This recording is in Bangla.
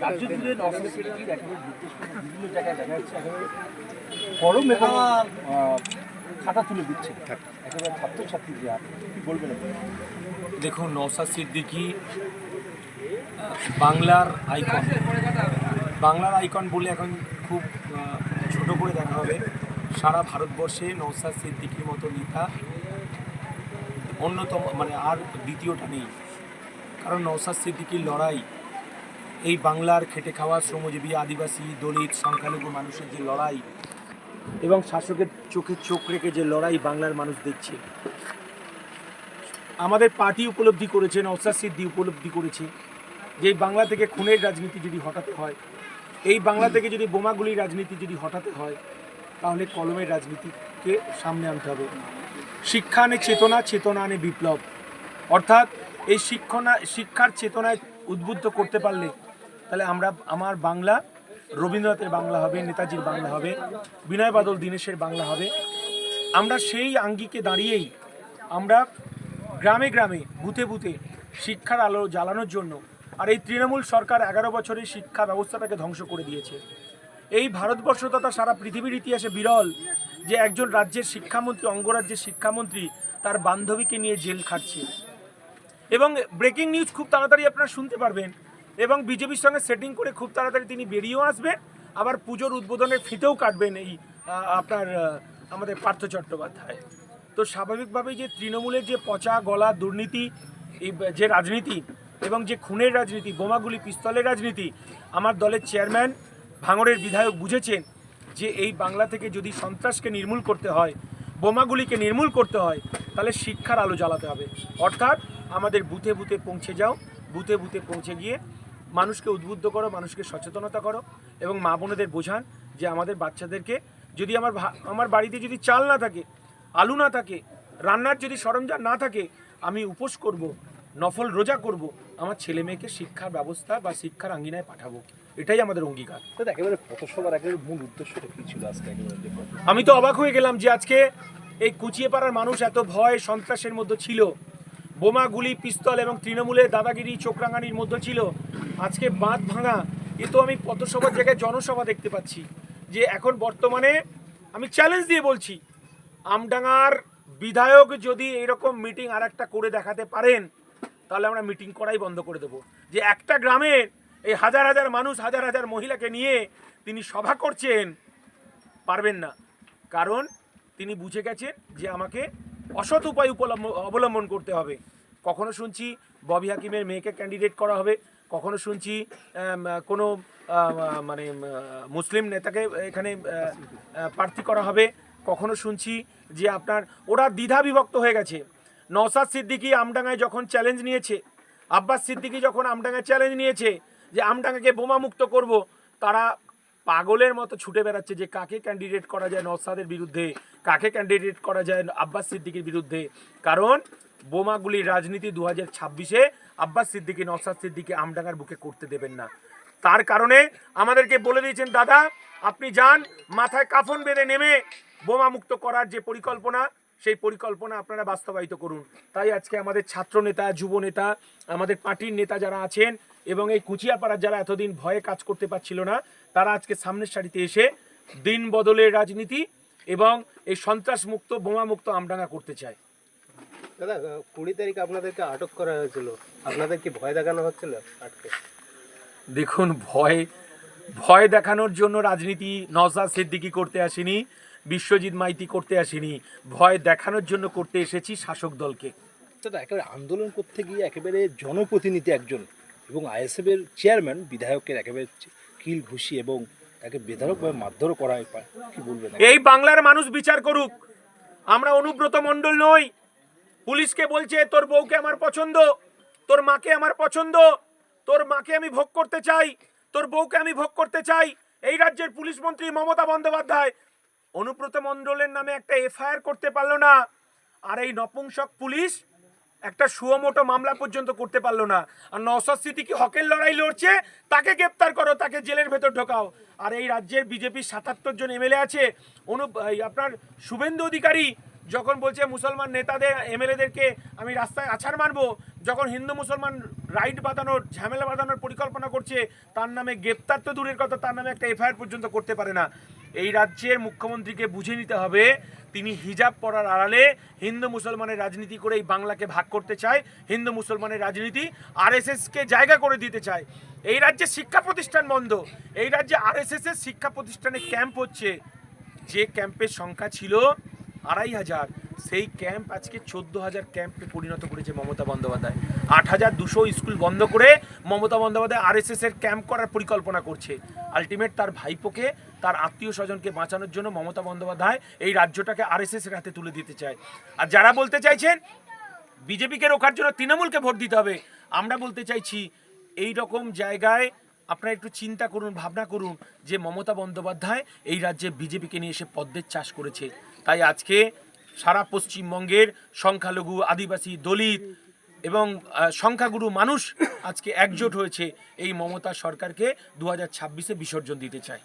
রাজ্য জুড়ে নকশালবাদীর একেবারে বিভিন্ন জায়গায় দেখা যাচ্ছে একেবারে গরম এবং খাতা তুলে দিচ্ছে একেবারে ছাত্রছাত্রীরা, কি বলবেন? দেখুন, নওশাদ সিদ্দিকী বাংলার আইকন। বাংলার আইকন বলে এখন খুব ছোট করে দেখা হবে। সারা ভারতবর্ষে নওশাদ সিদ্দিকীর মতো নেতা অন্যতম, মানে আর দ্বিতীয়টা নেই। কারণ নওশাদ সিদ্দিকীর লড়াই, এই বাংলার খেটে খাওয়া শ্রমজীবী, আদিবাসী, দলিত, সংখ্যালঘু মানুষের যে লড়াই এবং শাসকের চোখে চোখ রেখে যে লড়াই বাংলার মানুষ দেখছে, আমাদের পার্টি উপলব্ধি করেছে, নওশাদ সিদ্দিকী উপলব্ধি করেছে যে এই বাংলা থেকে খুনের রাজনীতি যদি হটাতে হয়, এই বাংলা থেকে যদি বোমাগুলির রাজনীতি যদি হটাতে হয়, তাহলে কলমের রাজনীতিকে সামনে আনতে হবে। শিক্ষা আনে চেতনা, চেতনা আনে বিপ্লব। অর্থাৎ এই শিক্ষার চেতনায় উদ্বুদ্ধ করতে পারলে তাহলে আমার বাংলা রবীন্দ্রনাথের বাংলা হবে, নেতাজির বাংলা হবে, বিনয় বাদল দীনেশের বাংলা হবে। আমরা সেই আঙ্গিকে দাঁড়িয়েই আমরা গ্রামে গ্রামে, বুথে বুথে শিক্ষার আলো জ্বালানোর জন্য, আর এই তৃণমূল সরকার 11 বছরের শিক্ষা ব্যবস্থাটাকে ধ্বংস করে দিয়েছে। এই ভারতবর্ষ তথা সারা পৃথিবীর ইতিহাসে বিরল যে একজন রাজ্যের শিক্ষামন্ত্রী, অঙ্গরাজ্যের শিক্ষামন্ত্রী তার বান্ধবীকে নিয়ে জেল খাটছে। এবং ব্রেকিং নিউজ খুব তাড়াতাড়ি আপনারা শুনতে পারবেন, এবং বিজেপির সঙ্গে সেটিং করে খুব তাড়াতাড়ি তিনি বেরিয়েও আসবেন, আবার পুজোর উদ্বোধনের ফিতেও কাটবেন এই আপনার আমাদের পার্থ চট্টোপাধ্যায়। তো স্বাভাবিকভাবেই যে তৃণমূলের যে পচা গলা দুর্নীতি, এই যে রাজনীতি এবং যে খুনের রাজনীতি, বোমাগুলি পিস্তলের রাজনীতি, আমার দলের চেয়ারম্যান ভাঙড়ের বিধায়ক বুঝেছেন যে এই বাংলা থেকে যদি সন্ত্রাসকে নির্মূল করতে হয়, বোমাগুলিকে নির্মূল করতে হয়, তাহলে শিক্ষার আলো জ্বালাতে হবে। অর্থাৎ আমাদের বুথে বুথে পৌঁছে যাও, বুথে বুথে পৌঁছে গিয়ে মানুষকে উদ্বুদ্ধ করো, মানুষকে সচেতনতা করো এবং মা বোনেদের বোঝান যে আমাদের বাচ্চাদেরকে যদি আমার বাড়িতে যদি চাল না থাকে, আলু না থাকে, রান্নার যদি সরঞ্জাম না থাকে, আমি উপোস করব, নফল রোজা করব, আমার ছেলে মেয়েকে শিক্ষার ব্যবস্থা বা শিক্ষার আঙ্গিনায় পাঠাবো। এটাই আমাদের অঙ্গীকার। একেবারে পথসভার একেবারে মূল উদ্দেশ্যটা কি ছিল আজকে? আমি তো অবাক হয়ে গেলাম যে আজকে এই কুচিয়েপাড়ার মানুষ এত ভয় সন্ত্রাসের মধ্যে ছিল, বোমা গুলি পিস্তল এবং তৃণমূলের দাদাগিরি চোখরাঙানির মধ্যে ছিল। আজকে বাঁধ ভাঙা, এ তো আমি পথসভার জায়গায় জনসভা দেখতে পাচ্ছি। যে এখন বর্তমানে আমি চ্যালেঞ্জ দিয়ে বলছি, আমডাঙ্গার বিধায়ক যদি এইরকম মিটিং আর একটা করে দেখাতে পারেন, তাহলে আমরা মিটিং করাই বন্ধ করে দেবো। যে একটা গ্রামে এই হাজার হাজার মানুষ, হাজার হাজার মহিলাকে নিয়ে তিনি সভা করছেন, পারবেন না। কারণ তিনি বুঝে গেছেন যে আমাকে অসৎ উপায় অবলম্বন করতে হবে। কখনো শুনছি ববি হাকিমের মেয়েকে ক্যান্ডিডেট করা হবে, কখনো শুনছি কোনো মানে মুসলিম নেতাকে এখানে প্রার্থী করা হবে, কখনো শুনছি যে আপনার ওরা দ্বিধা বিভক্ত হয়ে গেছে। নওশাদ সিদ্দিকী আমডাঙ্গায় যখন চ্যালেঞ্জ নিয়েছে, আব্বাস সিদ্দিকী যখন আমডাঙ্গায় চ্যালেঞ্জ নিয়েছে যে আমডাঙ্গাকে বোমা মুক্ত করব, তারা পাগলের মতো ছুটে বেড়াচ্ছে যে কাকে ক্যান্ডিডেট করা যায় নওশাদের বিরুদ্ধে, কাকে ক্যান্ডিডেট করা যায় আব্বাস সিদ্দিকীর বিরুদ্ধে। কারণ বোমাগুলির রাজনীতি 2026-এ আব্বাস সিদ্দিকী, নওশাদ সিদ্দিকী আমডাঙ্গার বুকে করতে দেবেন না। তার কারণে আমাদেরকে বলে দিয়েছেন, দাদা আপনি যান, মাথায় কাফন বেঁধে নেমে বোমা মুক্ত করার যে পরিকল্পনা, সেই পরিকল্পনা আপনারা বাস্তবায়িত করুন। তাই আজকে আমাদের ছাত্র নেতা, যুব নেতা, আমাদের পার্টির নেতা যারা আছেন এবং এই কুচিয়াপাড়ার যারা এতদিন ভয়ে কাজ করতে পারছিল না, তারা আজকে সামনের সারিতে এসে দিন বদলের রাজনীতি এবং এই সন্ত্রাস মুক্ত, বোমা মুক্ত আমডাঙ্গা করতে চায়। দাদা 20 তারিখ আপনাদেরকে আটক করা হয়েছিল, আপনাদের কি ভয় দেখানো হচ্ছিল আটকে? দেখুন, ভয় দেখানোর জন্য রাজনীতি নওশাদ সিদ্দিকী করতে আসেনি, বিশ্বজিৎ মাইতি করতে আসেনি, ভয় দেখানোর জন্য করতে এসেছি শাসক দলকে। দাদা একেবারে আন্দোলন করতে গিয়ে একেবারে জনপ্রতিনিধি একজন এবং আইএসএফের চেয়ারম্যান বিধায়কের একেবারে কিল ঘুষি এবং তাকে বেধড়কভাবে মারধর করা হয়, কি বলবেন? এই বাংলার মানুষ বিচার করুক। আমরা অনুব্রত মণ্ডল নই। পুলিশকে বলছে তোর বউকে আমার পছন্দ, তোর মাকে আমার পছন্দ, তোর মাকে আমি ভোগ করতে চাই, তোর বউকে আমি ভোগ করতে চাই। এই রাজ্যের পুলিশ মন্ত্রী মমতা বন্দ্যোপাধ্যায় অনুব্রত মণ্ডলের নামে একটা এফআইআর করতে পারলো না, আর এই নপুংসক পুলিশ একটা সুমোটো মামলা পর্যন্ত করতে পারলো না। আর নওশাদ সিদ্দিকী হকের লড়াই লড়ছে, তাকে গ্রেপ্তার করো, তাকে জেলের ভেতর ঢোকাও। আর এই রাজ্যের বিজেপির 77 জন এমএলএ আছে, আপনার শুভেন্দু অধিকারী যখন বলছে মুসলমান নেতাদের এমএলএদেরকে আমি রাস্তায় আছাড় মারবো, যখন হিন্দু মুসলমান রাইট বাঁধানোর ঝামেলা বাঁধানোর পরিকল্পনা করছে, তার নামে গ্রেপ্তার তো দূরের কথা, তার নামে একটা এফআইআর পর্যন্ত করতে পারে না। এই রাজ্যের মুখ্যমন্ত্রীকে বুঝে নিতে হবে, তিনি হিজাব পরার আড়ালে হিন্দু মুসলমানের রাজনীতি করে এই বাংলাকে ভাগ করতে চায়, হিন্দু মুসলমানের রাজনীতি আরএসএসকে জায়গা করে দিতে চায়। এই রাজ্যে শিক্ষা প্রতিষ্ঠান বন্ধ, এই রাজ্যে আরএসএসের শিক্ষা প্রতিষ্ঠানে ক্যাম্প হচ্ছে, যে ক্যাম্পের সংখ্যা ছিল 2500, সেই ক্যাম্প আজকে 14,000 ক্যাম্পে পরিণত করেছে মমতা বন্দ্যোপাধ্যায়। 8,200 স্কুল বন্ধ করে মমতা বন্দ্যোপাধ্যায় আরএসএস এর ক্যাম্প করার পরিকল্পনা করছে। আলটিমেট তার ভাইপোকে, তার আত্মীয় স্বজনকে বাঁচানোর জন্য মমতা বন্দ্যোপাধ্যায় এই রাজ্যটাকে আরএসএস এর হাতে তুলে দিতে চায়। আর যারা বলতে চাইছেন বিজেপিকে রোখার জন্য তৃণমূলকে ভোট দিতে হবে, আমরা বলতে চাইছি এই রকম জায়গায় আপনারা একটু চিন্তা করুন, ভাবনা করুন যে মমতা বন্দ্যোপাধ্যায় এই রাজ্যে বিজেপিকে নিয়ে এসে পদ্মের চাষ করেছে। তাই আজকে সারা পশ্চিমবঙ্গের সংখ্যালঘু, আদিবাসী, দলিত এবং সংখ্যাগুরু মানুষ আজকে একজোট হয়েছে এই মমতা সরকারকে 2026-এ বিসর্জন দিতে চায়।